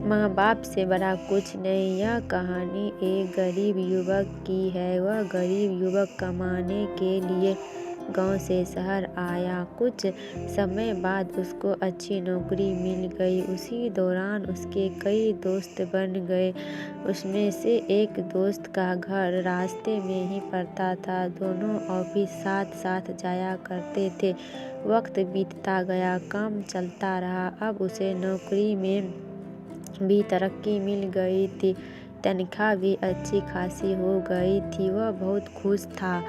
माँ बाप से बड़ा कुछ नहीं। यह कहानी एक गरीब युवक की है। वह गरीब युवक कमाने के लिए गांव से शहर आया। कुछ समय बाद उसको अच्छी नौकरी मिल गई। उसी दौरान उसके कई दोस्त बन गए। उसमें से एक दोस्त का घर रास्ते में ही पड़ता था। दोनों ऑफिस साथ साथ जाया करते थे। वक्त बीतता गया, काम चलता रहा। अब उसे नौकरी में भी तरक्की मिल गई थी। तनख्वाह भी अच्छी खासी हो गई थी। वह बहुत खुश था।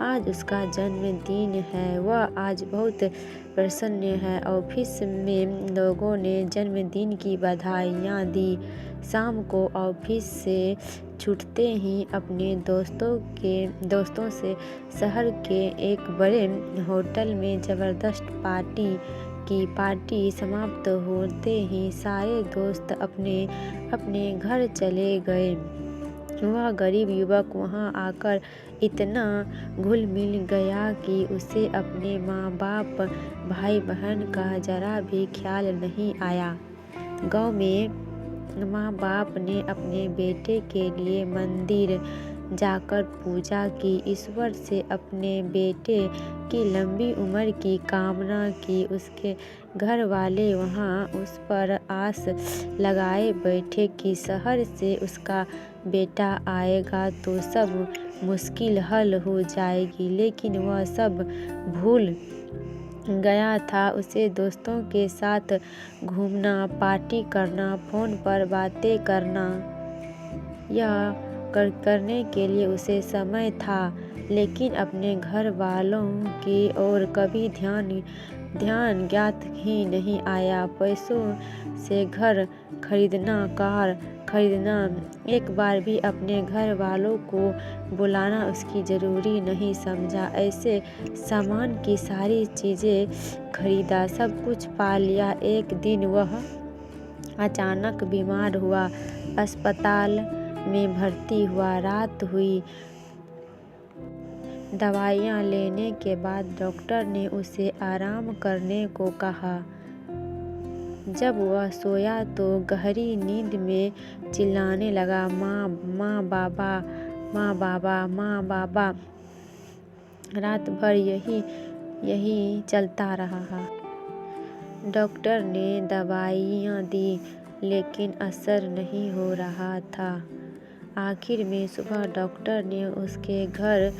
आज उसका जन्मदिन है। वह आज बहुत प्रसन्न है। ऑफिस में लोगों ने जन्मदिन की बधाइयाँ दी। शाम को ऑफिस से छूटते ही अपने दोस्तों से शहर के एक बड़े होटल में ज़बरदस्त पार्टी समाप्त होते ही सारे दोस्त अपने अपने घर चले गए। वह गरीब युवक वहां आकर इतना घुल मिल गया कि उसे अपने माँ बाप, भाई बहन का जरा भी ख्याल नहीं आया। गांव में माँ बाप ने अपने बेटे के लिए मंदिर जाकर पूजा की। ईश्वर से अपने बेटे की लंबी उम्र की कामना की। उसके घर वाले वहाँ उस पर आस लगाए बैठे कि शहर से उसका बेटा आएगा तो सब मुश्किल हल हो जाएगी। लेकिन वह सब भूल गया था। उसे दोस्तों के साथ घूमना, पार्टी करना, फोन पर बातें करना, यह करने के लिए उसे समय था। लेकिन अपने घर वालों की ओर कभी ध्यान ज्ञात ही नहीं आया। पैसों से घर खरीदना, कार खरीदना, एक बार भी अपने घर वालों को बुलाना उसकी ज़रूरी नहीं समझा। ऐसे सामान की सारी चीज़ें खरीदा, सब कुछ पा लिया। एक दिन वह अचानक बीमार हुआ। अस्पताल में भर्ती हुआ। रात हुई। दवाइयाँ लेने के बाद डॉक्टर ने उसे आराम करने को कहा। जब वह सोया तो गहरी नींद में चिल्लाने लगा, माँ, माँ बाबा, माँ बाबा, माँ बाबा। रात भर यही चलता रहा। डॉक्टर ने दवाइयाँ दी लेकिन असर नहीं हो रहा था। आखिर में सुबह डॉक्टर ने उसके घर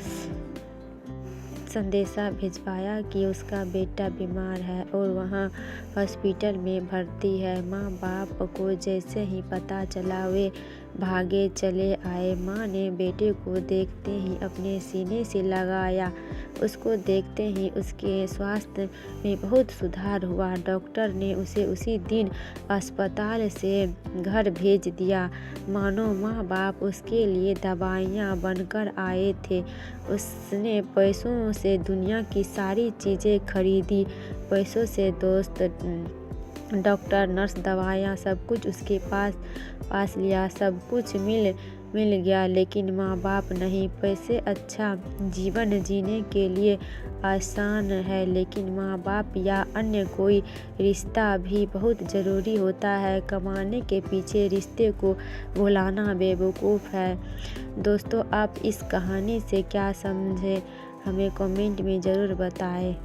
संदेशा भिजवाया कि उसका बेटा बीमार है और वहाँ हॉस्पिटल में भर्ती है। माँ बाप को जैसे ही पता चला वे भागे चले आए। माँ ने बेटे को देखते ही अपने सीने से लगाया। उसको देखते ही उसके स्वास्थ्य में बहुत सुधार हुआ। डॉक्टर ने उसे उसी दिन अस्पताल से घर भेज दिया। मानो माँ बाप उसके लिए दवाइयाँ बनकर आए थे। उसने पैसों से दुनिया की सारी चीज़ें खरीदी। पैसों से दोस्त, डॉक्टर, नर्स, दवाइयाँ, सब कुछ उसके पास लिया। सब कुछ मिल गया लेकिन माँ बाप नहीं। पैसे अच्छा जीवन जीने के लिए आसान है लेकिन माँ बाप या अन्य कोई रिश्ता भी बहुत ज़रूरी होता है। कमाने के पीछे रिश्ते को भुलाना बेवकूफ़ है। दोस्तों, आप इस कहानी से क्या समझे हमें कमेंट में ज़रूर बताएं।